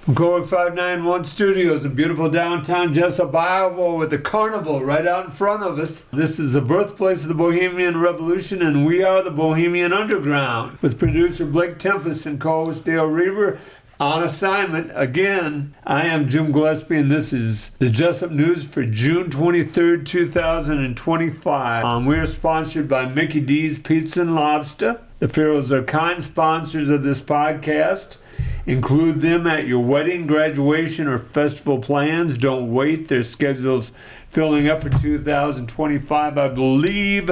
From Cork 591 Studios in beautiful downtown Jesup, Iowa, with the carnival right out in front of us. This is the birthplace of the Bohemian Revolution, and we are the Bohemian Underground, with producer Blake Tempus and co-host Dale Reaver on assignment. Again, I am Jim Gillespie, and this is the Jesup News for June 23rd, 2025. We are sponsored by Mickey D's Pizza and Lobster. The Pharaohs are kind sponsors of this podcast. Include them at your wedding, graduation, or festival plans. Don't wait. Their schedule's filling up for 2025. I believe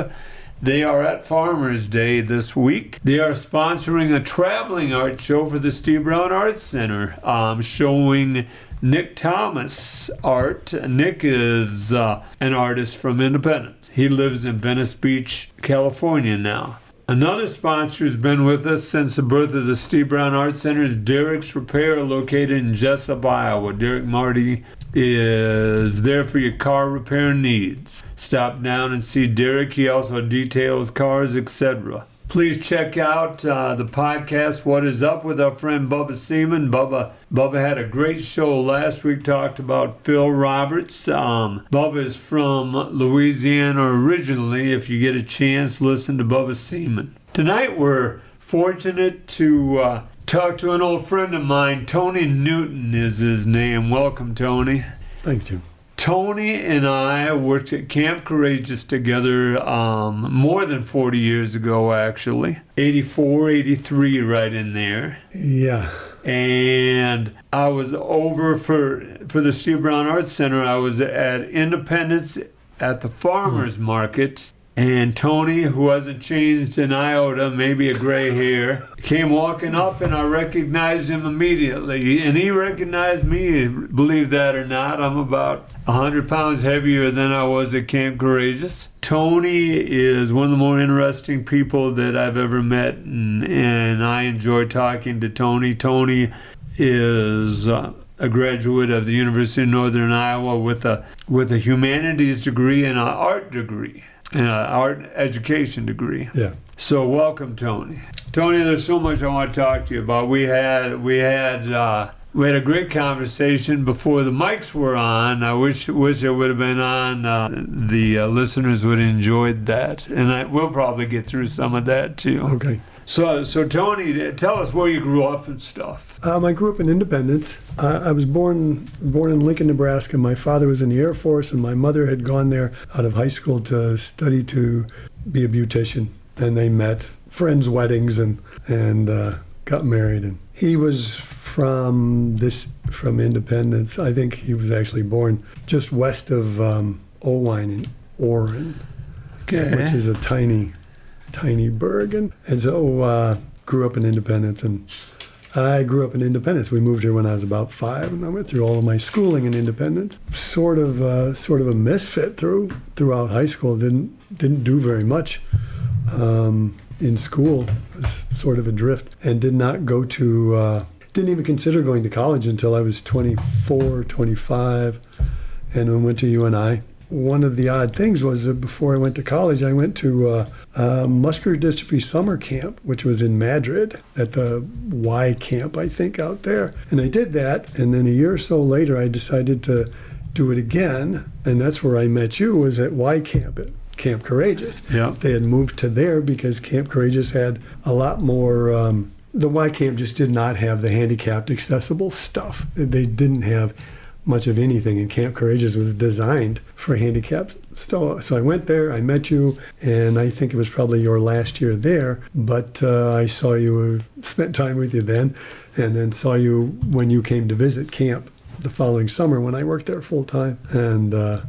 they are at Farmers Day this week. They are sponsoring a traveling art show for the Steve Brown Arts Center, showing Nick Thomas art. Nick is an artist from Independence. He lives in Venice Beach, California now. Another sponsor who's been with us since the birth of the Steve Brown Arts Center is Derek's Repair, located in Jesup, Iowa. Derek Marty is there for your car repair needs. Stop down and see Derek. He also details cars, etc. Please check out the podcast, What Is Up, with our friend Bubba Seaman. Bubba had a great show last week, talked about Phil Roberts. Bubba is from Louisiana originally. If you get a chance, listen to Bubba Seaman. Tonight we're fortunate to talk to an old friend of mine. Tony Newton is his name. Welcome, Tony. Thanks, Jim. Tony and I worked at Camp Courageous together more than 40 years ago, actually. 84, 83, right in there. Yeah. And I was over for the Steve Brown Arts Center. I was at Independence at the Farmers Market. And Tony, who hasn't changed an iota, maybe a gray hair, came walking up, and I recognized him immediately. And he recognized me, believe that or not. I'm about 100 pounds heavier than I was at Camp Courageous. Tony is one of the more interesting people that I've ever met, and I enjoy talking to Tony. Tony is a graduate of the University of Northern Iowa with a humanities degree and an art degree. An art education degree. Yeah. So welcome, Tony. Tony, there's so much I want to talk to you about. We had a great conversation before the mics were on. I wish it would have been on. The listeners would have enjoyed that, and we'll probably get through some of that too. Okay. So Tony, tell us where you grew up and stuff. I grew up in Independence. I was born in Lincoln, Nebraska. My father was in the Air Force, and my mother had gone there out of high school to study to be a beautician. And they met, friends' weddings, and got married. And he was from Independence. I think he was actually born just west of Owine in Orrin, which is a tiny burg. And so grew up in Independence, and I grew up in Independence. We moved here when I was about 5, and I went through all of my schooling in Independence. Sort of a misfit throughout high school. Didn't do very much in school. Was sort of adrift, and did not go to. Didn't even consider going to college until I was 24, 25, and I went to UNI. One of the odd things was that before I went to college, I went to muscular dystrophy summer camp, which was in Madrid at the Y camp, I think, out there. And I did that, and then a year or so later, I decided to do it again, and that's where I met you, was at Y camp, at Camp Courageous. Yeah. They had moved to there because Camp Courageous had a lot more, the Y camp just did not have the handicapped accessible stuff. They didn't have much of anything, and Camp Courageous was designed for handicapped. So I went there, I met you, and I think it was probably your last year there, but I saw you, spent time with you then, and then saw you when you came to visit camp the following summer when I worked there full time. And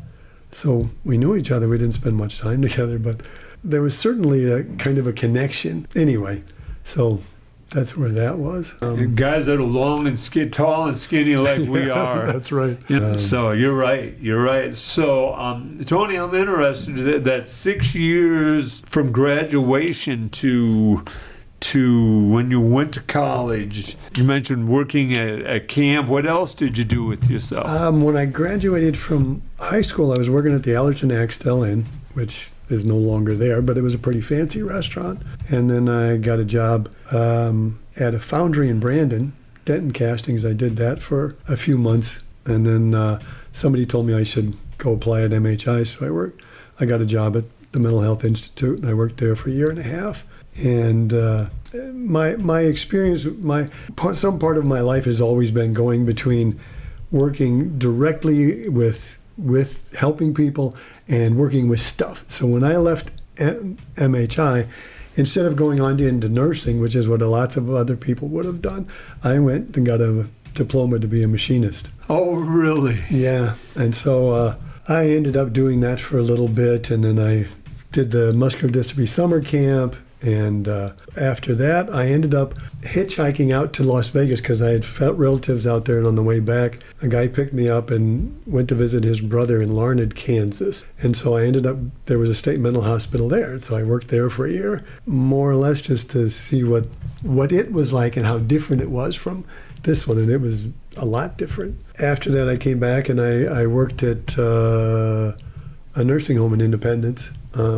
so we knew each other. We didn't spend much time together, but there was certainly a kind of a connection. Anyway, so that's where that was. Guys that are long and tall and skinny like we are. That's right. So you're right. So, Tony, I'm interested that 6 years from graduation to when you went to college, you mentioned working at camp. What else did you do with yourself? When I graduated from high school, I was working at the Allerton Axtell Inn, which is no longer there, but it was a pretty fancy restaurant. And then I got a job at a foundry in Brandon Denton Castings. I did that for a few months, and then somebody told me I should go apply at MHI, so I got a job at the Mental Health Institute, and I worked there for a year and a half. And my experience, some part of my life has always been going between working directly with helping people and working with stuff. So when I left MHI, instead of going on into nursing, which is what lots of other people would have done, I went and got a diploma to be a machinist. Oh, really? Yeah. And so I ended up doing that for a little bit, and then I did the muscular dystrophy summer camp. And after that, I ended up hitchhiking out to Las Vegas because I had felt relatives out there. And on the way back, a guy picked me up and went to visit his brother in Larned, Kansas. And so I ended up, there was a state mental hospital there. And so I worked there for a year, more or less just to see what it was like and how different it was from this one. And it was a lot different. After that, I came back and I worked at a nursing home in Independence.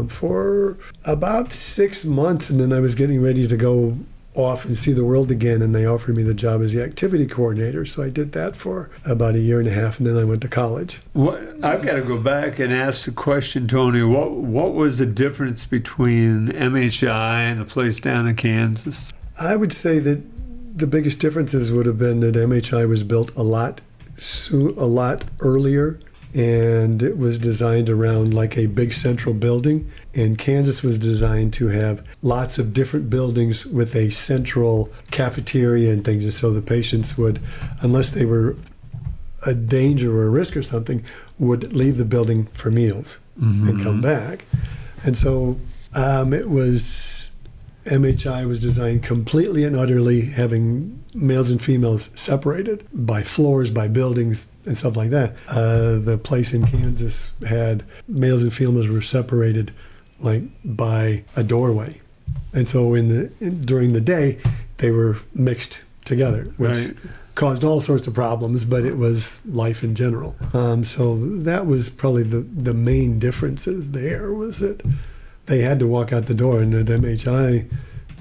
For about 6 months, and then I was getting ready to go off and see the world again, and they offered me the job as the activity coordinator. So I did that for about a year and a half, and then I went to college. I've got to go back and ask the question, Tony. What was the difference between MHI and the place down in Kansas? I would say that the biggest differences would have been that MHI was built a lot earlier. And it was designed around like a big central building. And Kansas was designed to have lots of different buildings with a central cafeteria and things. And so the patients would, unless they were a danger or a risk or something, would leave the building for meals and come back. And so MHI was designed completely and utterly having males and females separated by floors, by buildings, and stuff like that. The place in Kansas had males and females were separated like by a doorway. And so during the day, they were mixed together, which caused all sorts of problems, but it was life in general. So that was probably the main differences there, was that they had to walk out the door. And at MHI,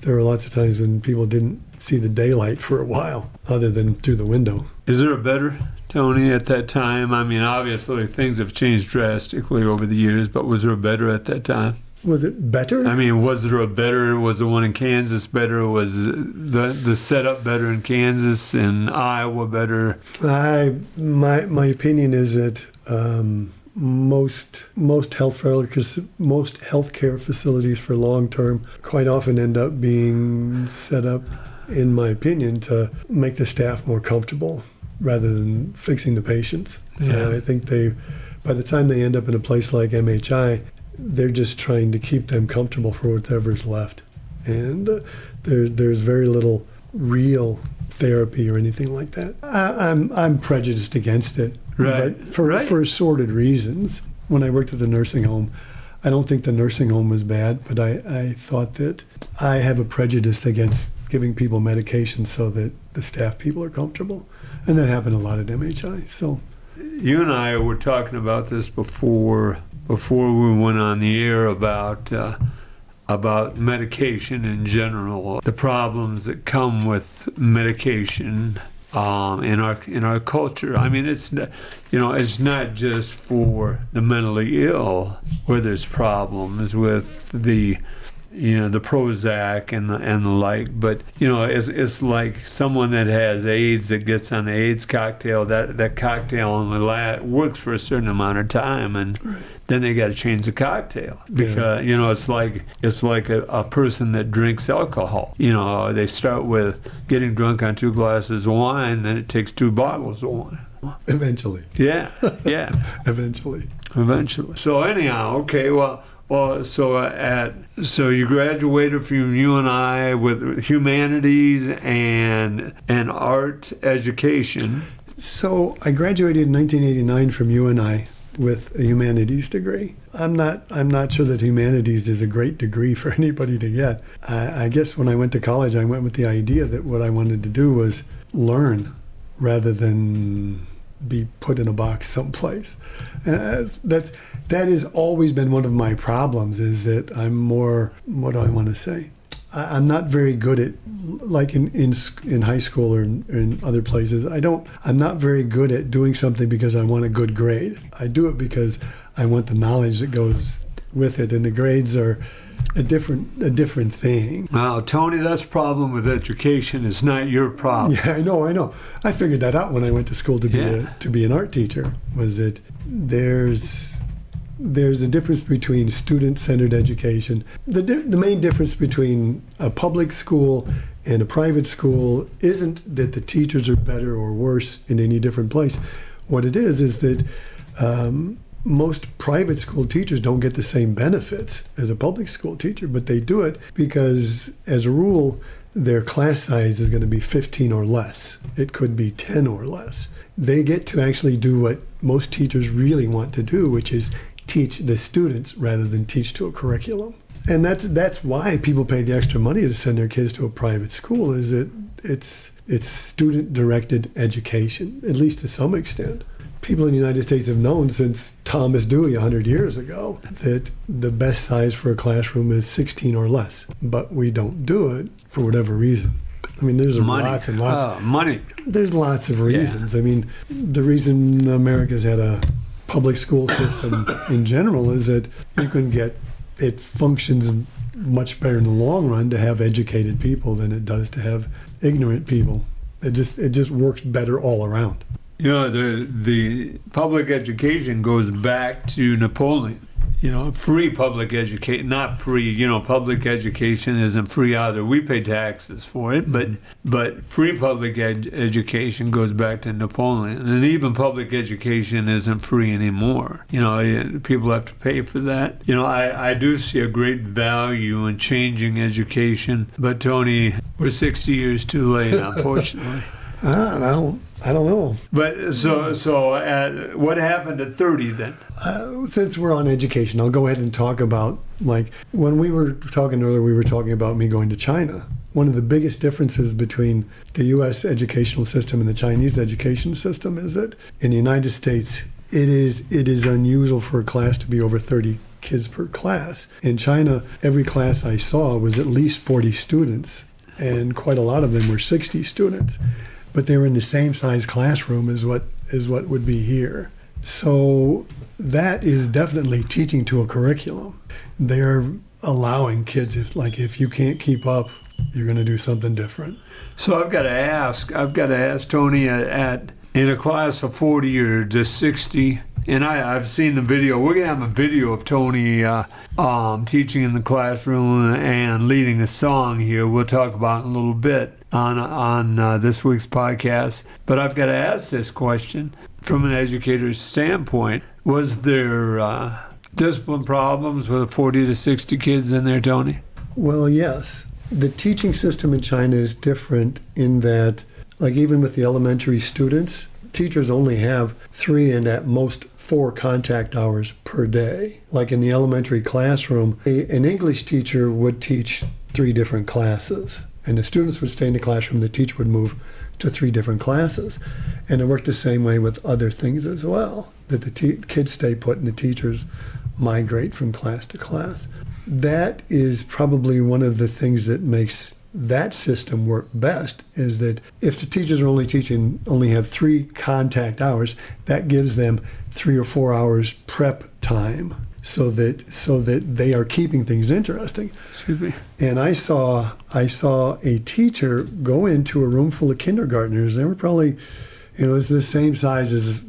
there were lots of times when people didn't see the daylight for a while, other than through the window. Is there a better, Tony, at that time? I mean, obviously things have changed drastically over the years, but was there a better at that time? Was it better? I mean, was there a better? Was the one in Kansas better? Was the setup better in Kansas and Iowa better? My opinion is that most healthcare facilities for long term quite often end up being set up, in my opinion, to make the staff more comfortable rather than fixing the patients. Yeah. I think by the time they end up in a place like MHI, they're just trying to keep them comfortable for whatever's left, and there's very little real therapy or anything like that. I'm prejudiced against it. Right. But for assorted reasons. When I worked at the nursing home, I don't think the nursing home was bad, but I thought that I have a prejudice against giving people medication so that the staff people are comfortable. And that happened a lot at MHI. So you and I were talking about this before we went on the air about medication in general, the problems that come with medication. In our culture, I mean, it's not just for the mentally ill where there's problems with the Prozac and the like, but it's like someone that has AIDS that gets on the AIDS cocktail. That cocktail only works for a certain amount of time, and then they got to change the cocktail because it's like a person that drinks alcohol. They start with getting drunk on 2 glasses of wine, then it takes 2 bottles of wine. Eventually. Yeah. Eventually. So anyhow, okay, well, so you graduated from UNI with humanities and art education. So I graduated in 1989 from UNI with a humanities degree. I'm not sure that humanities is a great degree for anybody to get. I guess when I went to college, I went with the idea that what I wanted to do was learn rather than be put in a box someplace. That has always been one of my problems, is that I'm more, what do I want to say? I'm not very good at, like in high school or in other places, I'm not very good at doing something because I want a good grade. I do it because I want the knowledge that goes with it, and the grades are a different thing. Wow, Tony, that's the problem with education. It's not your problem. Yeah, I know. I figured that out when I went to school to be an art teacher, was that there's a difference between student-centered education. The main difference between a public school and a private school isn't that the teachers are better or worse in any different place. What it is that most private school teachers don't get the same benefits as a public school teacher, but they do it because, as a rule, their class size is going to be 15 or less. It could be 10 or less. They get to actually do what most teachers really want to do, which is teach the students rather than teach to a curriculum. And that's why people pay the extra money to send their kids to a private school, is that it's student-directed education, at least to some extent. People in the United States have known since Thomas Dewey 100 years ago that the best size for a classroom is 16 or less, but we don't do it for whatever reason. I mean, there's lots and lots. Money. There's lots of reasons. Yeah. I mean, the reason America's had a public school system in general is that it functions much better in the long run to have educated people than it does to have ignorant people. It just works better all around. You know, the public education goes back to Napoleon. You know, free public education, not free, you know, public education isn't free either. We pay taxes for it, but free public education goes back to Napoleon. And even public education isn't free anymore. You know, people have to pay for that. You know, I do see a great value in changing education, but Tony, we're 60 years too late, unfortunately. I don't know. But so what happened at 30 then? Since we're on education, I'll go ahead and talk about, like, when we were talking earlier, we were talking about me going to China. One of the biggest differences between the U.S. educational system and the Chinese education system is that in the United States, it is unusual for a class to be over 30 kids per class. In China, every class I saw was at least 40 students, and quite a lot of them were 60 students. But they were in the same size classroom as what would be here. So that is definitely teaching to a curriculum. They're allowing kids, if you can't keep up, you're going to do something different. So I've got to ask Tony, in a class of 40 or just 60, and I've seen the video. We're going to have a video of Tony teaching in the classroom and leading a song here. We'll talk about it in a little bit on this week's podcast. But I've got to ask this question from an educator's standpoint. Was there discipline problems with 40 to 60 kids in there, Tony? Well, yes. The teaching system in China is different in that, like, even with the elementary students, teachers only have 3 and at most 4 contact hours per day. Like in the elementary classroom, an English teacher would teach 3 different classes, and the students would stay in the classroom. The teacher would move to 3 different classes. And it worked the same way with other things as well, that the kids stay put and the teachers migrate from class to class. That is probably one of the things that makes that system work best, is that if the teachers are only have 3 contact hours, that gives them 3 or 4 hours prep time, so that they are keeping things interesting. Excuse me. And I saw a teacher go into a room full of kindergartners. They were probably, it's the same size as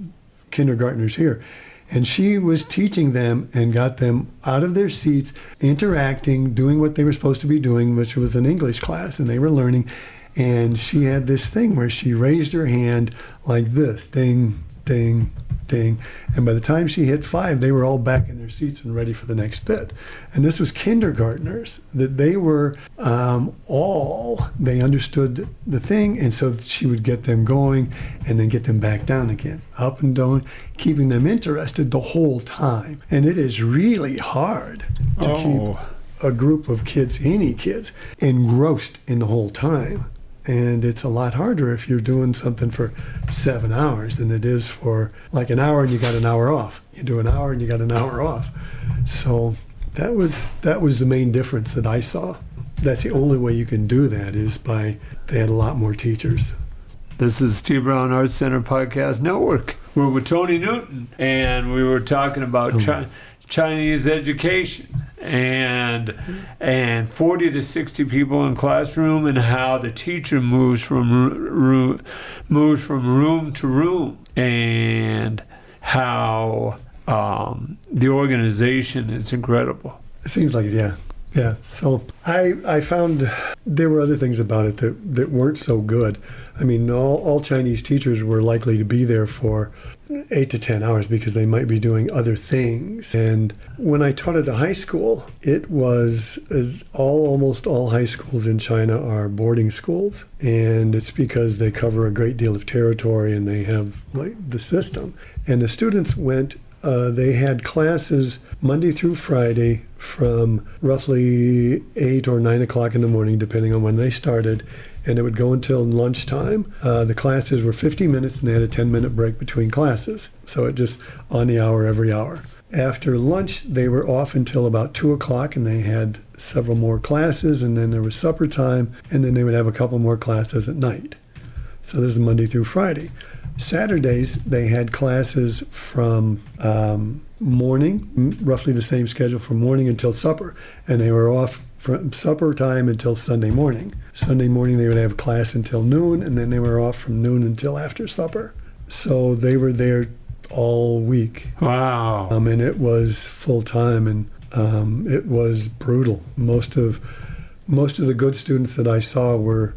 kindergartners here. And she was teaching them and got them out of their seats, interacting, doing what they were supposed to be doing, which was an English class, and they were learning. And she had this thing where she raised her hand like this, ding, ding, ding. And by the time she hit 5, they were all back in their seats and ready for the next bit. And this was kindergartners, that they were they understood the thing. And so she would get them going and then get them back down again, up and down, keeping them interested the whole time. And it is really hard to keep a group of kids, any kids, engrossed in the whole time. And it's a lot harder if you're doing something for 7 hours than it is for like an hour and you got an hour off. You do an hour and you got an hour off. So that was the main difference that I saw. that's the only way you can do that is by they had a lot more teachers. This is T. Brown Arts Center Podcast Network. We're with Tony Newton, and we were talking about Chinese education and 40 to 60 people in classroom, and how the teacher moves from room to room, and how the organization is incredible. It seems like it, yeah. Yeah, so I found there were other things about it that weren't so good. I mean, all Chinese teachers were likely to be there for 8 to 10 hours because they might be doing other things. And when I taught at the high school, it was almost all high schools in China are boarding schools. And it's because they cover a great deal of territory and they have the system. And the students went, they had classes Monday through Friday from roughly 8 or 9 o'clock in the morning, depending on when they started, and it would go until lunchtime. The classes were 50 minutes, and they had a 10-minute break between classes, so it just on the hour every hour. After lunch, they were off until about 2 o'clock, and they had several more classes, and then there was supper time, and then they would have a couple more classes at night. So this is Monday through Friday. Saturdays, they had classes from morning, roughly the same schedule from morning until supper, and they were off from supper time until Sunday morning. Sunday morning, they would have class until noon, and then they were off from noon until after supper. So they were there all week. Wow. And it was full time, and it was brutal. Most of the good students that I saw were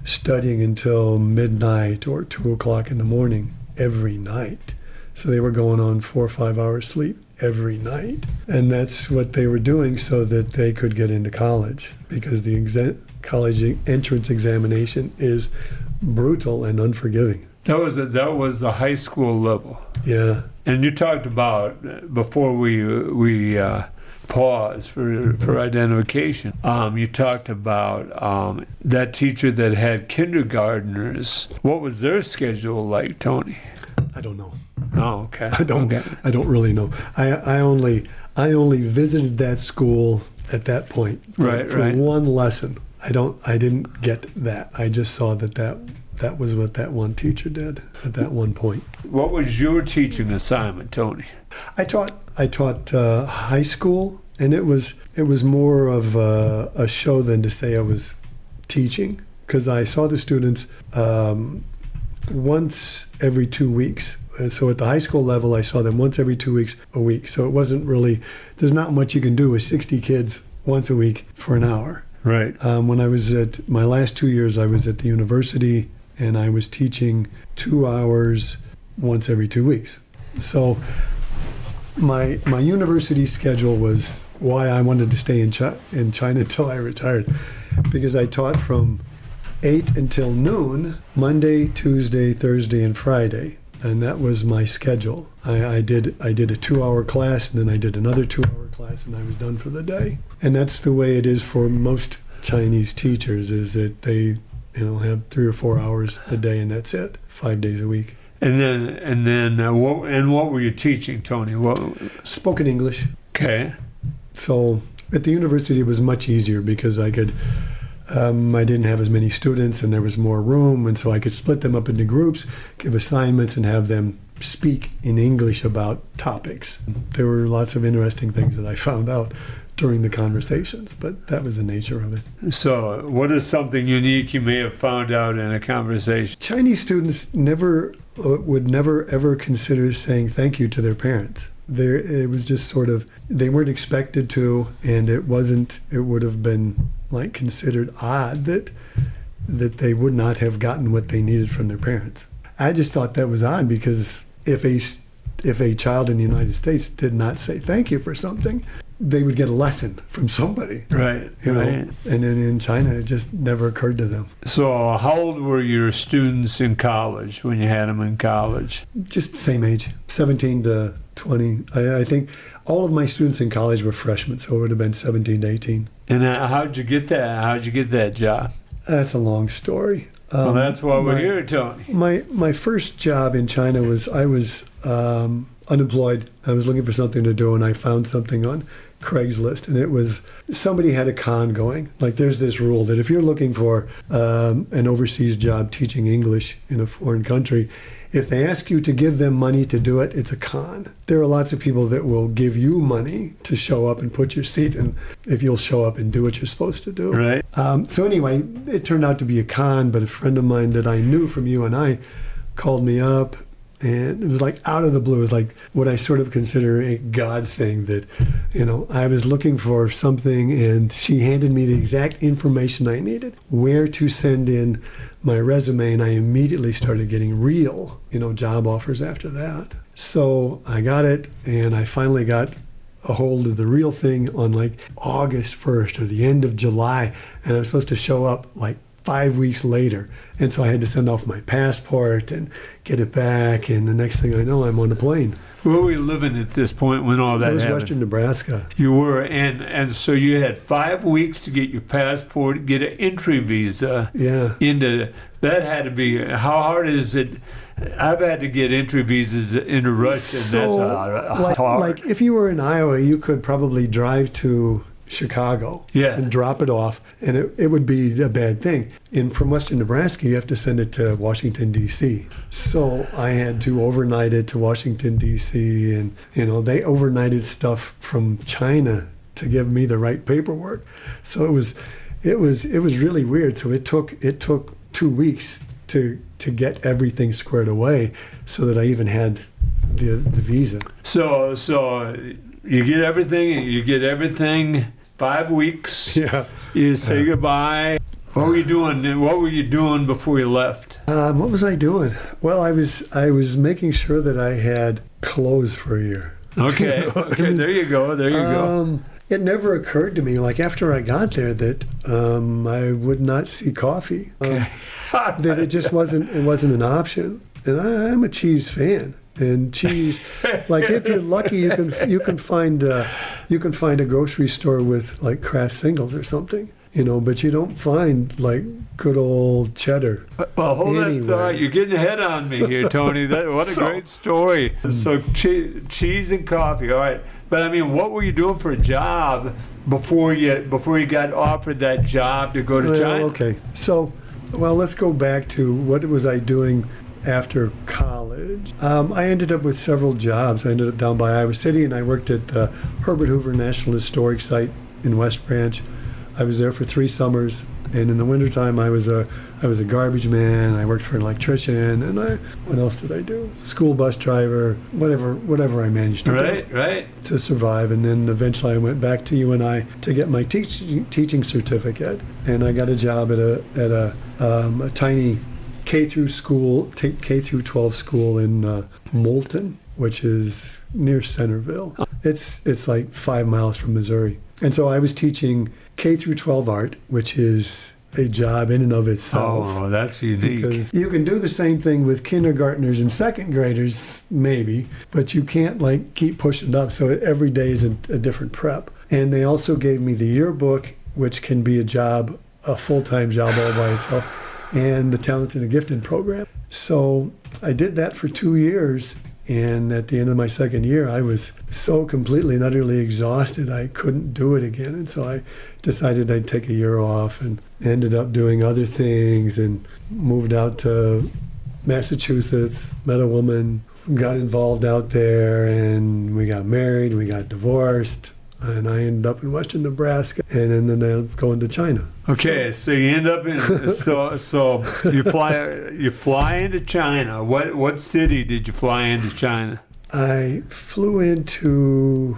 studying until midnight or 2 o'clock in the morning every night. So they were going on 4 or 5 hours sleep every night. And that's what they were doing so that they could get into college, because the college entrance examination is brutal and unforgiving. That was the high school level. Yeah. And you talked about, before we pause for identification, you talked about that teacher that had kindergartners. What was their schedule like, Tony? I don't know. Oh, okay. I don't really know. I only visited that school at that point. For one lesson. I didn't get that. I just saw that was what that one teacher did at that one point. What was your teaching assignment, Tony? I taught high school, and it was more of a show than to say I was teaching, because I saw the students once every 2 weeks. So at the high school level, I saw them once every 2 weeks a week. So it wasn't really, there's not much you can do with 60 kids once a week for an hour. Right. When I was at my last 2 years, I was at the university, and I was teaching 2 hours once every 2 weeks. So my university schedule was why I wanted to stay in China until I retired, because I taught from 8 until noon, Monday, Tuesday, Thursday, and Friday. And that was my schedule. I did a 2-hour class, and then I did another 2-hour class, and I was done for the day. And that's the way it is for most Chinese teachers, is that they have 3 or 4 hours a day, and that's it, 5 days a week. And then what were you teaching, Tony? Spoken English. Okay. So at the university, it was much easier because I could. I didn't have as many students, and there was more room, and so I could split them up into groups, give assignments, and have them speak in English about topics. There were lots of interesting things that I found out during the conversations, but that was the nature of it. So what is something unique you may have found out in a conversation? Chinese students would never ever consider saying thank you to their parents. It was just sort of, they weren't expected to, and it would have been considered odd that they would not have gotten what they needed from their parents. I just thought that was odd, because if a child in the United States did not say thank you for something, they would get a lesson from somebody. Right. And then in China, it just never occurred to them. So how old were your students in college when you had them in college? Just the same age, 17 to 20. I think all of my students in college were freshmen, so it would have been 17 to 18. And how'd you get that? How'd you get that job? That's a long story. Well, that's why we're here, Tony. My first job in China was, I was unemployed. I was looking for something to do, and I found something on Craigslist, and it was somebody had a con going. Like there's this rule that if you're looking for an overseas job teaching English in a foreign country, if they ask you to give them money to do it, it's a con. There are lots of people that will give you money to show up and put your seat in if you'll show up and do what you're supposed to do. Right. So anyway, it turned out to be a con, but a friend of mine that I knew from UNI called me up, and it was like out of the blue. It was like what I sort of consider a God thing that, I was looking for something and she handed me the exact information I needed, where to send in my resume, and I immediately started getting real, job offers after that. So I got it, and I finally got a hold of the real thing on like August 1st or the end of July, and I was supposed to show up like 5 weeks later. And so I had to send off my passport and get it back, and the next thing I know, I'm on a plane. Where were you living at this point when all that That was happened? Western Nebraska. You were, and so you had 5 weeks to get your passport, get an entry visa. Yeah. That had to be, how hard is it? I've had to get entry visas in a rush, and that's hard. Like if you were in Iowa, you could probably drive to Chicago and drop it off, and it would be a bad thing. And from Western Nebraska, you have to send it to Washington, D.C. So I had to overnight it to Washington, D.C., and they overnighted stuff from China to give me the right paperwork. So it was really weird. So it took 2 weeks to get everything squared away, so that I even had the visa. So you get everything. 5 weeks. Yeah. You say goodbye. What were you doing? What were you doing before you left? What was I doing? Well, I was making sure that I had clothes for a year. Okay. Okay. There you go. It never occurred to me, like after I got there, that I would not see coffee. That it just wasn't an option. And I'm a cheese fan. And cheese, like if you're lucky, you can find a grocery store with like Kraft singles or something, but you don't find like good old cheddar. Well, hold anywhere. that thought. You're getting ahead on me here, Tony. What a great story. So cheese and coffee. All right. But I mean, what were you doing for a job before you got offered that job to go to China? Okay. So, let's go back to what was I doing after college. I ended up with several jobs. I ended up down by Iowa City, and I worked at the Herbert Hoover National Historic Site in West Branch. I was there for 3 summers, and in the wintertime I was a garbage man. I worked for an electrician, and what else did I do? School bus driver, whatever I managed to do to survive. And then eventually I went back to UNI to get my teaching certificate, and I got a job at a tiny K through 12 school in Moulton, which is near Centerville. It's like 5 miles from Missouri. And so I was teaching K through 12 art, which is a job in and of itself. Oh, that's unique. Because you can do the same thing with kindergartners and second graders, maybe, but you can't like keep pushing it up. So every day is a different prep. And they also gave me the yearbook, which can be a full-time job all by itself, and the Talented and Gifted program. So I did that for 2 years, and at the end of my second year, I was so completely and utterly exhausted, I couldn't do it again. And so I decided I'd take a year off, and ended up doing other things, and moved out to Massachusetts, met a woman, got involved out there, and we got married, we got divorced. And I ended up in Western Nebraska, and then I'm going to China. Okay, so you end up in so you fly into China. What city did you fly into China? I flew into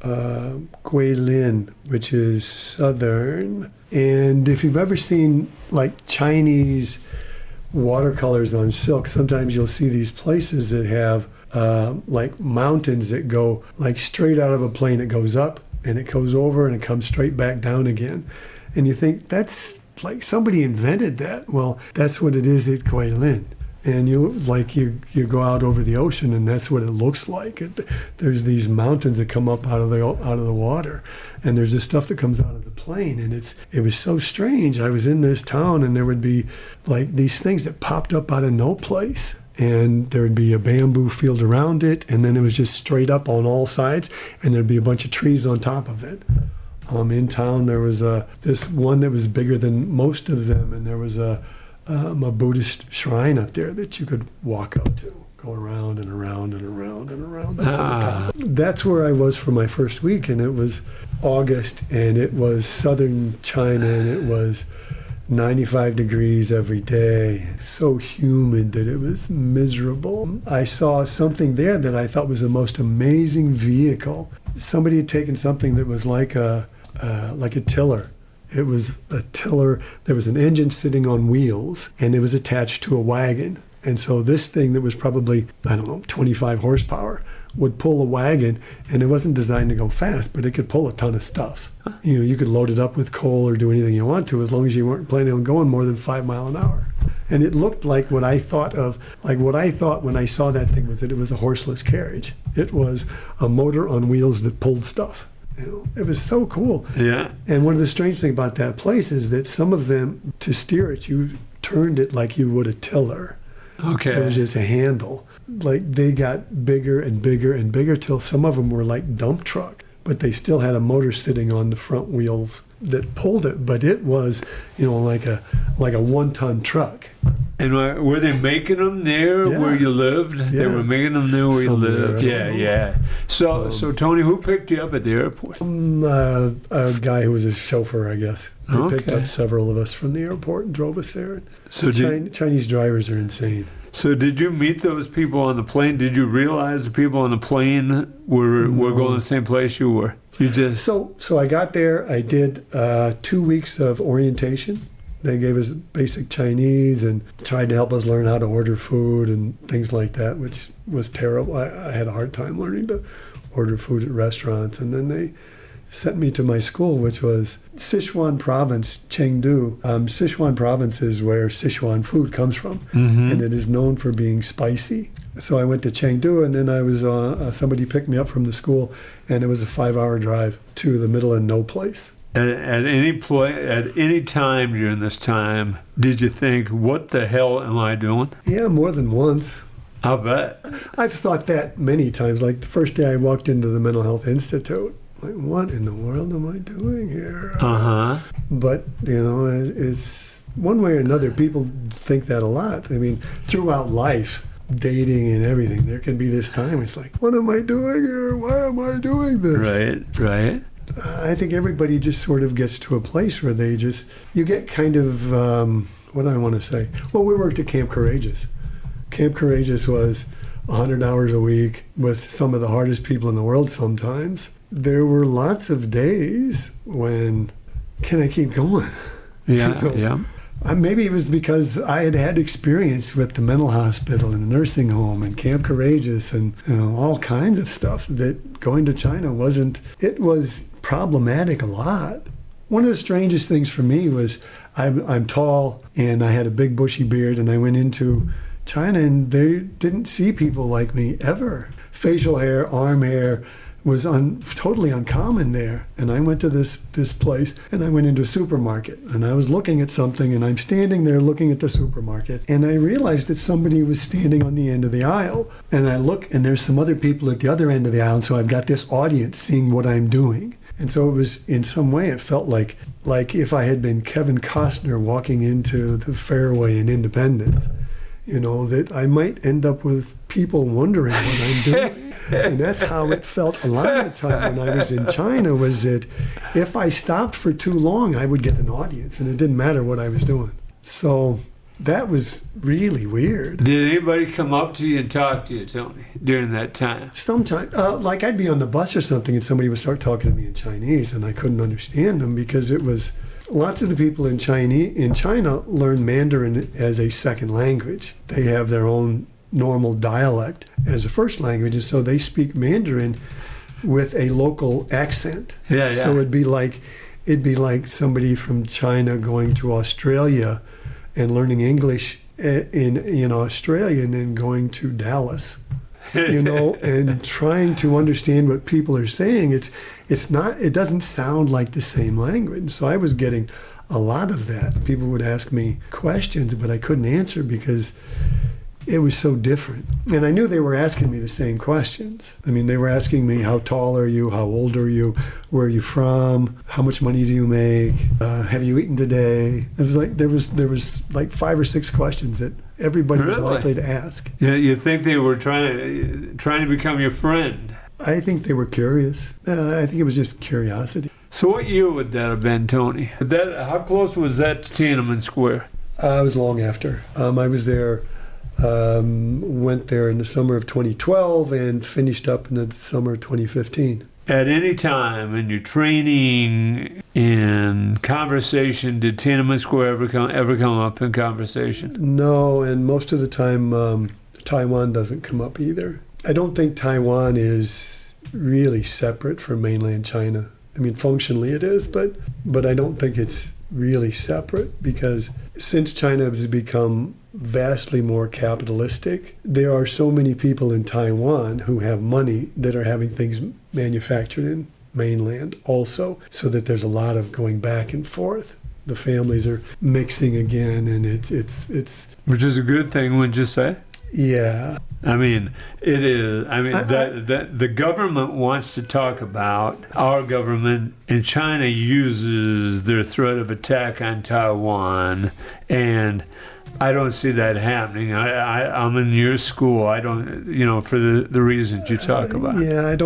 Guilin, which is southern. And if you've ever seen like Chinese watercolors on silk, sometimes you'll see these places that have like mountains that go like straight out of a plane. It goes up and it goes over and it comes straight back down again. And you think that's like somebody invented that. Well, that's what it is at Guilin. And you go out over the ocean, and that's what it looks like. There's these mountains that come up out of the water, and there's this stuff that comes out of the plane, and it was so strange. I was in this town, and there would be like these things that popped up out of no place. and there would be a bamboo field around it, and then it was just straight up on all sides, and there'd be a bunch of trees on top of it. In town, there was this one that was bigger than most of them, and there was a Buddhist shrine up there that you could walk up to, go around and around and around and around up to the top. That's where I was for my first week, and it was August, and it was southern China, and it was 95 degrees every day, so humid that it was miserable. I saw something there that I thought was the most amazing vehicle. Somebody had taken something that was like a tiller. It was a tiller. There was an engine sitting on wheels, and it was attached to a wagon. And so this thing that was probably, 25 horsepower would pull a wagon, and it wasn't designed to go fast, but it could pull a ton of stuff. You could load it up with coal or do anything you want to, as long as you weren't planning on going more than 5 miles an hour. And it looked like what I thought when I saw that thing was that it was a horseless carriage. It was a motor on wheels that pulled stuff. It was so cool. Yeah. And one of the strange things about that place is that some of them, to steer it, you turned it like you would a tiller. Okay. It was just a handle. Like they got bigger and bigger and bigger till some of them were like dump truck, but they still had a motor sitting on the front wheels that pulled it. But it was, like a 1-ton truck. And were they making them there where you lived? Yeah. They were making them there where Somewhere, you lived. Yeah. So Tony, who picked you up at the airport? A guy who was a chauffeur, I guess. They picked Okay. up several of us from the airport and drove us there. So Chinese drivers are insane. So did you meet those people on the plane? Did you realize the people on the plane were going to the same place you were? You just So I got there. I did 2 weeks of orientation. They gave us basic Chinese and tried to help us learn how to order food and things like that, which was terrible. I had a hard time learning to order food at restaurants. And then they sent me to my school, which was Sichuan province, Chengdu. Sichuan province is where Sichuan food comes from, and it is known for being spicy. So I went to Chengdu, and then I was somebody picked me up from the school, and it was a 5-hour drive to the middle of no place. at any time during this time, did you think, what the hell am I doing? Yeah, more than once. I'll bet. I've thought that many times. Like the first day I walked into the Mental Health Institute, like, what in the world am I doing here? But, it's one way or another, people think that a lot. I mean, throughout life, dating and everything, there can be this time it's like, what am I doing here? Why am I doing this? Right. I think everybody just sort of gets to a place where you get kind of, what do I want to say? Well, we worked at Camp Courageous. Camp Courageous was 100 hours a week with some of the hardest people in the world sometimes. There were lots of days when, can I keep going? Yeah. Maybe it was because I had experience with the mental hospital and the nursing home and Camp Courageous and all kinds of stuff that going to China it was problematic a lot. One of the strangest things for me was I'm tall and I had a big bushy beard, and I went into China and they didn't see people like me ever. Facial hair, arm hair was totally uncommon there. And I went to this place, and I went into a supermarket, and I was looking at something, and I'm standing there looking at the supermarket, and I realized that somebody was standing on the end of the aisle. And I look, and there's some other people at the other end of the aisle, and so I've got this audience seeing what I'm doing. And so it was, in some way, it felt like if I had been Kevin Costner walking into the Fairway in Independence, that I might end up with people wondering what I'm doing. And that's how it felt a lot of the time when I was in China, was that if I stopped for too long, I would get an audience, and it didn't matter what I was doing. So that was really weird. Did anybody come up to you and talk to you, Tony, during that time? Sometimes, like I'd be on the bus or something, and somebody would start talking to me in Chinese, and I couldn't understand them because it was... Lots of the people in China learn Mandarin as a second language. They have their own normal dialect as a first language, and so they speak Mandarin with a local accent. Yeah. So it'd be like somebody from China going to Australia and learning English in Australia, and then going to Dallas. And trying to understand what people are saying. It doesn't sound like the same language. So I was getting a lot of that. People would ask me questions, but I couldn't answer because it was so different. And I knew they were asking me the same questions. I mean, they were asking me, how tall are you? How old are you? Where are you from? How much money do you make? Have you eaten today? It was like there was like 5 or 6 questions that everybody was likely to ask. Yeah, you think they were trying to become your friend? I think they were curious. I think it was just curiosity. So what year would that have been, Tony? How close was that to Tiananmen Square? It was long after. I was there, went there in the summer of 2012 and finished up in the summer of 2015. At any time in your training, in conversation, did Tiananmen Square ever come up in conversation? No, and most of the time Taiwan doesn't come up either. I don't think Taiwan is really separate from mainland China. I mean, functionally it is, but I don't think it's really separate, because since China has become vastly more capitalistic, there are so many people in Taiwan who have money that are having things manufactured in mainland also, so that there's a lot of going back and forth. The families are mixing again, and it's which is a good thing, wouldn't you say? Yeah. I mean, it is. I mean, the government wants to talk about, our government in China uses their threat of attack on Taiwan, and I don't see that happening. I'm in your school. I don't, for the reasons you talk about. Yeah, I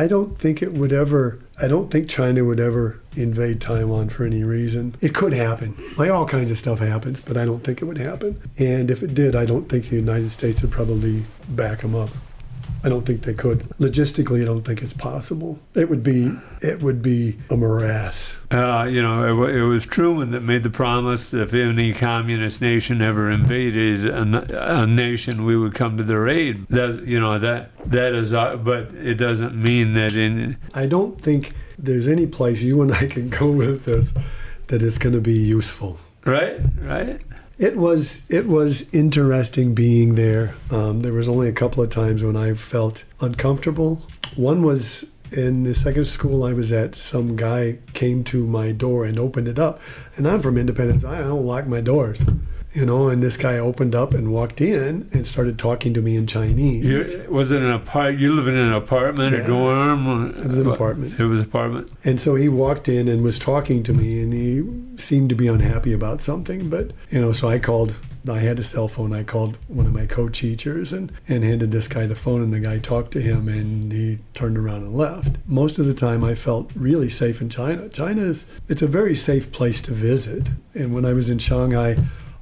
don't think it would ever. I don't think China would ever invade Taiwan for any reason. It could happen. Like, all kinds of stuff happens, but I don't think it would happen. And if it did, I don't think the United States would probably back them up. I don't think they could. Logistically, I don't think it's possible. It would be a morass. It was Truman that made the promise that if any communist nation ever invaded a nation, we would come to their aid. That is, but it doesn't mean that I don't think there's any place you and I can go with this that it's going to be useful. Right. It was interesting being there. There was only a couple of times when I felt uncomfortable. One was in the second school I was at. Some guy came to my door and opened it up. And I'm from Independence. I don't lock my doors. And this guy opened up and walked in and started talking to me in Chinese. Was it an apartment? You live in an apartment, a dorm? It was an apartment. It was an apartment. And so he walked in and was talking to me, and he seemed to be unhappy about something. But, so I had a cell phone. I called one of my co-teachers and handed this guy the phone, and the guy talked to him, and he turned around and left. Most of the time I felt really safe in China. It's a very safe place to visit. And when I was in Shanghai,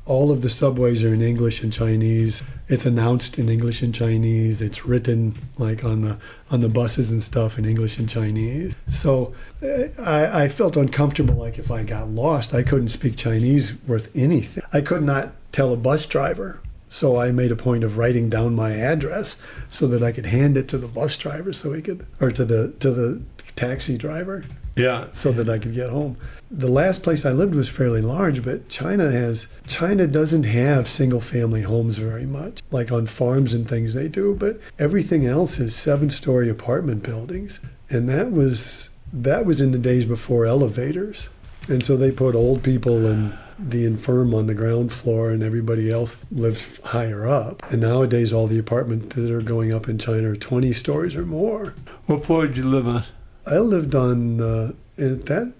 all of the subways are in English and Chinese. It's announced in English and Chinese. It's written like on the buses and stuff in English and Chinese. So I felt uncomfortable. Like, if I got lost, I couldn't speak Chinese worth anything. I could not tell a bus driver. So I made a point of writing down my address so that I could hand it to the bus driver or to the taxi driver. Yeah. So that I could get home. The last place I lived was fairly large, but China doesn't have single family homes very much. Like on farms and things they do, but everything else is 7-story apartment buildings. And that was in the days before elevators. And so they put old people and the infirm on the ground floor, and everybody else lived higher up. And nowadays all the apartments that are going up in China are 20 stories or more. What floor did you live on? I lived on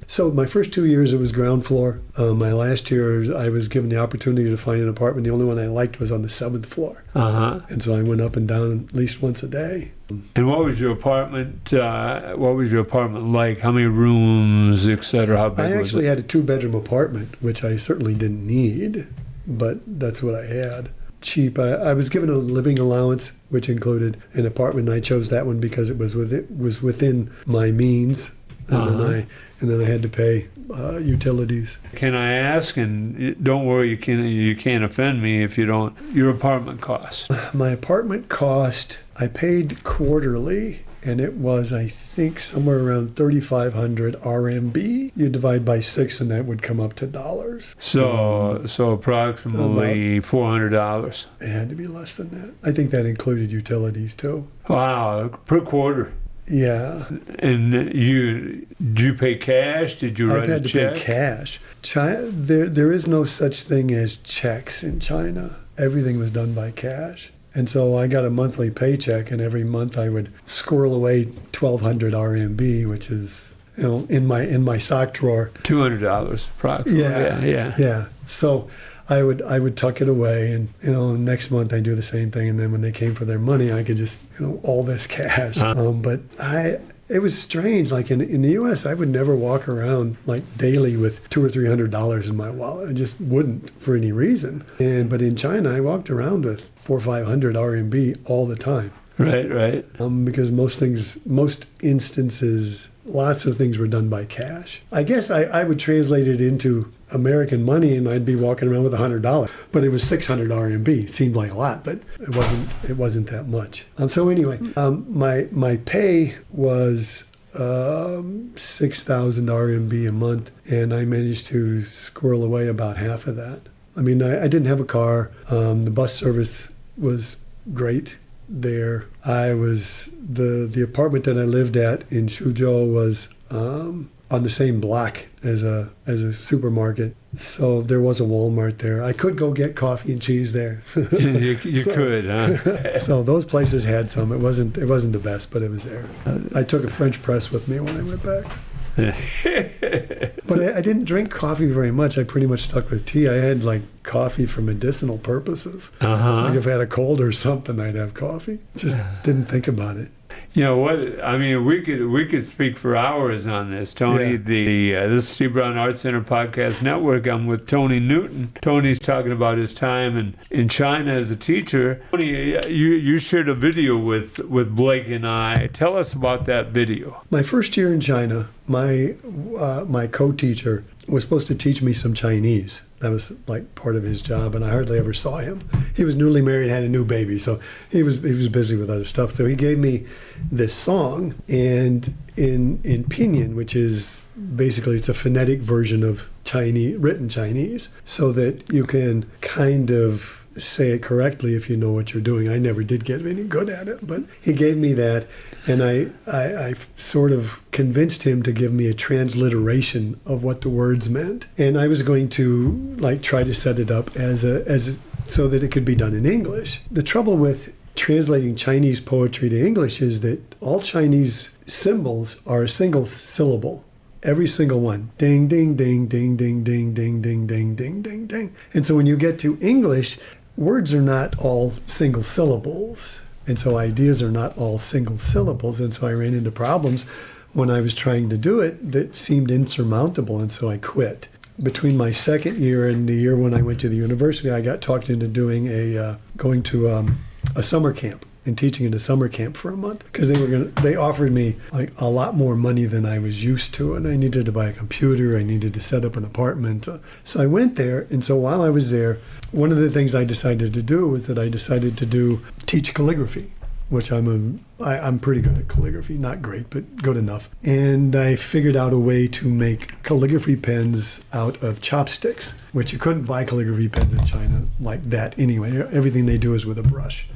so my first 2 years it was ground floor. My last year I was given the opportunity to find an apartment. The only one I liked was on the 7th floor. And so I went up and down at least once a day. And what was your apartment? Like? How many rooms, etc.? How big was it? I actually had a 2-bedroom apartment, which I certainly didn't need, but that's what I had. Cheap. I was given a living allowance, which included an apartment, and I chose that one because it was within my means. And then I had to pay utilities. Can I ask? And don't worry, you can't offend me if you don't. Your apartment cost? My apartment cost, I paid quarterly, and it was, I think, somewhere around 3,500 RMB. You divide by 6, and that would come up to dollars. So approximately $400. It had to be less than that. I think that included utilities too. Wow, per quarter. Yeah. And did you pay cash? Did you write a check? I had to pay cash. There is no such thing as checks in China. everything was done by cash. And so I got a monthly paycheck, and every month I would squirrel away 1,200 RMB, which is, in my sock drawer. $200 approximately. Yeah. So I would tuck it away, and next month I do the same thing. And then when they came for their money, I could just all this cash. But it was strange. Like in the U.S., I would never walk around like daily with $200 or $300 in my wallet. I just wouldn't for any reason. But in China, I walked around with 400 or 500 RMB all the time. Right. Because most instances, lots of things were done by cash. I guess I would translate it into American money, and I'd be walking around with $100, but it was 600 RMB. Seemed like a lot, but it wasn't that much. So anyway, my pay was 6,000 RMB a month, and I managed to squirrel away about half of that. I mean, I didn't have a car. The bus service was great there. I was the apartment that I lived at in Suzhou was on the same block as a supermarket, so there was a Walmart there. I could go get coffee and cheese there. you could, huh? So those places had some. It wasn't the best, but it was there. I took a French press with me when I went back. But I didn't drink coffee very much. I pretty much stuck with tea. I had like coffee for medicinal purposes. Like if I had a cold or something, I'd have coffee. Just didn't think about it. You know what? I mean, we could speak for hours on this, Tony. Yeah. This is C. Brown Arts Center Podcast Network. I'm with Tony Newton. Tony's talking about his time in China as a teacher. Tony, you shared a video with Blake and I. Tell us about that video. My first year in China, my co-teacher was supposed to teach me some Chinese. That was like part of his job, and I hardly ever saw him. He was newly married, had a new baby, so he was busy with other stuff. So he gave me this song, and in Pinyin, which is basically it's a phonetic version of Chinese, written Chinese, so that you can kind of say it correctly if you know what you're doing. I never did get any good at it, but he gave me that, and I sort of convinced him to give me a transliteration of what the words meant, and I was going to like try to set it up as so that it could be done in English. The trouble with translating Chinese poetry to English is that all Chinese symbols are a single syllable. Every single one. Ding, ding, ding, ding, ding, ding, ding, ding, ding, ding, ding, ding. And so when you get to English, words are not all single syllables. And so ideas are not all single syllables. And so I ran into problems when I was trying to do it that seemed insurmountable. And so I quit. Between my second year and the year when I went to the university, I got talked into doing going to a summer camp and teaching in a summer camp for a month, because they offered me like a lot more money than I was used to, and I needed to buy a computer, I needed to set up an apartment. So I went there, and so while I was there, one of the things I decided to do was that I decided to teach calligraphy, which I'm pretty good at calligraphy, not great, but good enough. And I figured out a way to make calligraphy pens out of chopsticks, which you couldn't buy calligraphy pens in China like that anyway. Everything they do is with a brush.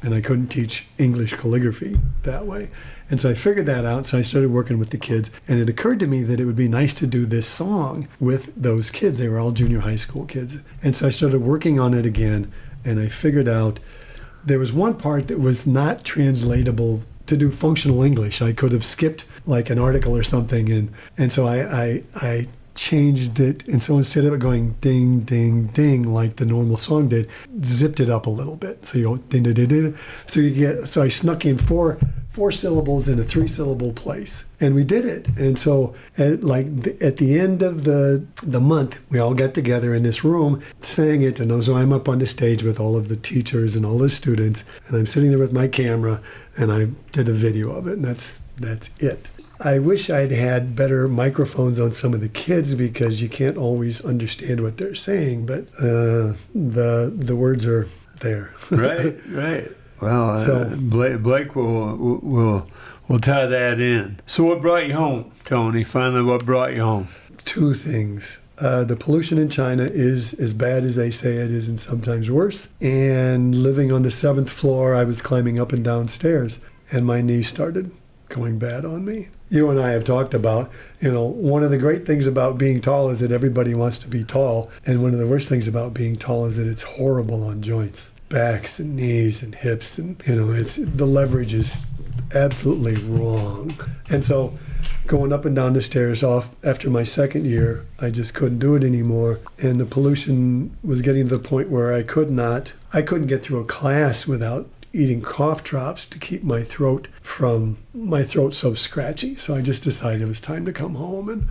And I couldn't teach English calligraphy that way. And so I figured that out, so I started working with the kids. And it occurred to me that it would be nice to do this song with those kids. They were all junior high school kids. And so I started working on it again, and I figured out there was one part that was not translatable to do functional English. I could have skipped like an article or something, and so I changed it, and so instead of it going ding, ding, ding like the normal song did, zipped it up a little bit. So you go ding, ding, ding, ding. So I snuck in four syllables in a 3-syllable place, and we did it. And so at the end of the month, we all got together in this room, sang it, and so I'm up on the stage with all of the teachers and all the students, and I'm sitting there with my camera, and I did a video of it, and that's it. I wish I'd had better microphones on some of the kids, because you can't always understand what they're saying, but the words are there. Right. Well, so, Blake will tie that in. So what brought you home, Tony? Finally, what brought you home? Two things. The pollution in China is as bad as they say it is, and sometimes worse. And living on the 7th floor, I was climbing up and down stairs, and my knees started going bad on me. You and I have talked about, one of the great things about being tall is that everybody wants to be tall. And one of the worst things about being tall is that it's horrible on joints, backs and knees and hips. And, the leverage is absolutely wrong. And so going up and down the stairs after my second year, I just couldn't do it anymore. And the pollution was getting to the point where I couldn't get through a class without eating cough drops to keep my throat so scratchy. So I just decided it was time to come home. And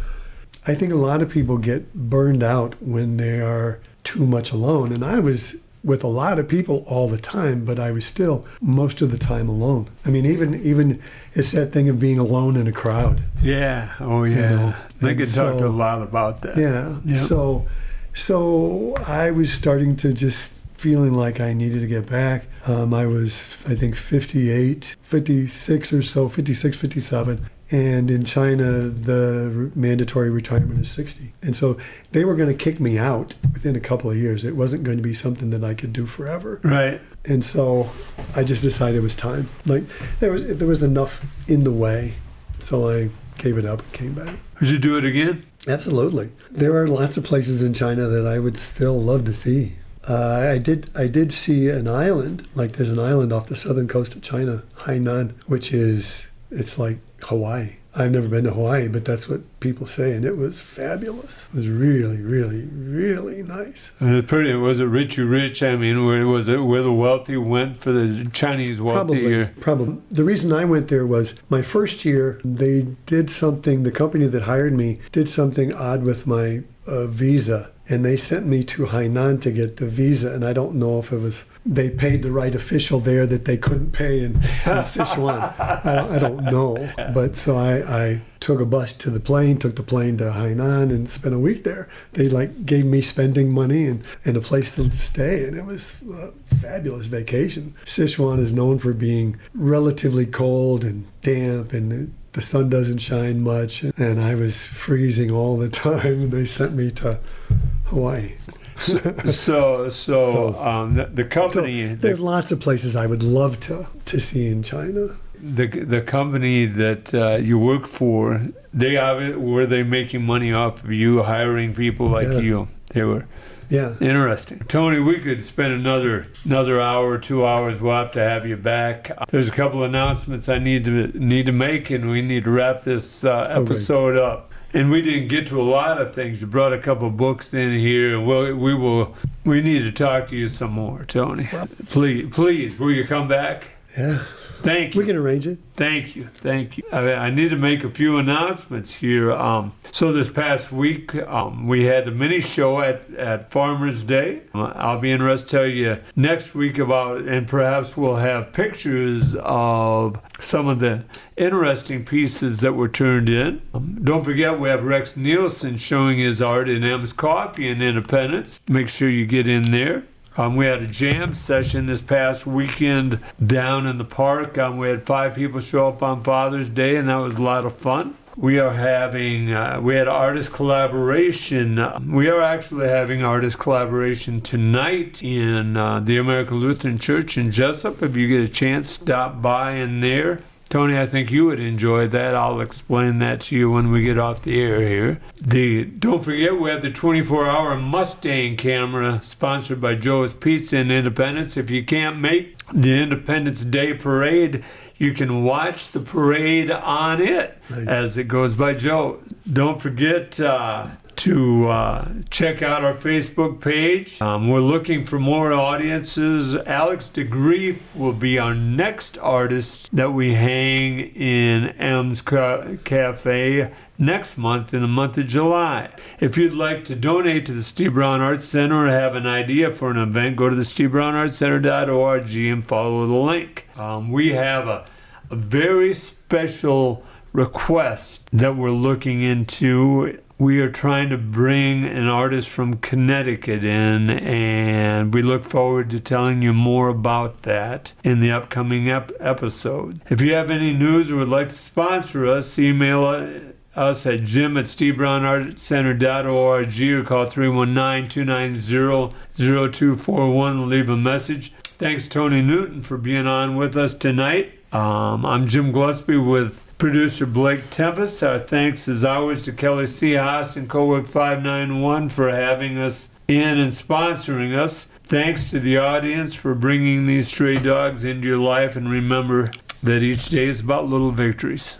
I think a lot of people get burned out when they are too much alone. And I was with a lot of people all the time, but I was still most of the time alone. I mean, even it's that thing of being alone in a crowd. Yeah. Oh, yeah. They could talk a lot about that. Yeah. Yep. So I was starting to just feeling like I needed to get back. I was, I think, 56 or so, 56, 57. And in China, the mandatory retirement is 60. And so they were going to kick me out within a couple of years. It wasn't going to be something that I could do forever. Right. And so I just decided it was time. Like there was enough in the way. So I gave it up and came back. Would you do it again? Absolutely. There are lots of places in China that I would still love to see. I did see an island, like there's an island off the southern coast of China, Hainan, it's like Hawaii. I've never been to Hawaii, but that's what people say, and it was fabulous. It was really, really, really nice. And was it Richie Rich? I mean, was it where the wealthy went for the Chinese wealthy? Probably. The reason I went there was my first year, they did something, the company that hired me did something odd with my visa. And they sent me to Hainan to get the visa, and I don't know if it was they paid the right official there that they couldn't pay in Sichuan. I don't know, but so I took a bus to the plane, took the plane to Hainan, and spent a week there. They gave me spending money and a place to stay, and it was a fabulous vacation. Sichuan is known for being relatively cold and damp, and the sun doesn't shine much, and I was freezing all the time, and they sent me to Hawaii. So the company... There's lots of places I would love to see in China. The company that you work for, were they making money off of you hiring people like you? They were. Yeah. Interesting. Tony, we could spend another hour, 2 hours. We'll have to have you back. There's a couple announcements I need to make, and we need to wrap this episode up. And we didn't get to a lot of things. You brought a couple books in here, and we need to talk to you some more, Tony. Please, will you come back? Yeah. Thank you. We can arrange it. Thank you. I need to make a few announcements here. So this past week, we had the mini show at Farmers Day. I'll be interested to tell you next week about, and perhaps we'll have pictures of some of the interesting pieces that were turned in. Don't forget, we have Rex Nielsen showing his art in M's Coffee in Independence. Make sure you get in there. We had a jam session this past weekend down in the park. We had 5 people show up on Father's Day, and that was a lot of fun. We are having, we had artist collaboration. We are actually having artist collaboration tonight in the American Lutheran Church in Jesup. If you get a chance, stop by in there. Tony, I think you would enjoy that. I'll explain that to you when we get off the air here. Don't forget, we have the 24-hour Mustang camera sponsored by Joe's Pizza in Independence. If you can't make the Independence Day parade, you can watch the parade on it as it goes by Joe. Don't forget to check out our Facebook page. We're looking for more audiences. Alex DeGrief will be our next artist that we hang in M's Cafe next month, in the month of July. If you'd like to donate to the Steve Brown Arts Center or have an idea for an event, go to the SteveBrownArtsCenter.org and follow the link. We have a very special request that we're looking into. We are trying to bring an artist from Connecticut in, and we look forward to telling you more about that in the upcoming episode. If you have any news or would like to sponsor us, email us at jim@stevebrownartscenter.org or call 319-290-0241 and leave a message. Thanks, Tony Newton, for being on with us tonight. I'm Jim Gillespie with producer Blake Tempus. Our thanks as always to Kelly C. Haas and Cowork 591 for having us in and sponsoring us. Thanks to the audience for bringing these stray dogs into your life, and remember that each day is about little victories.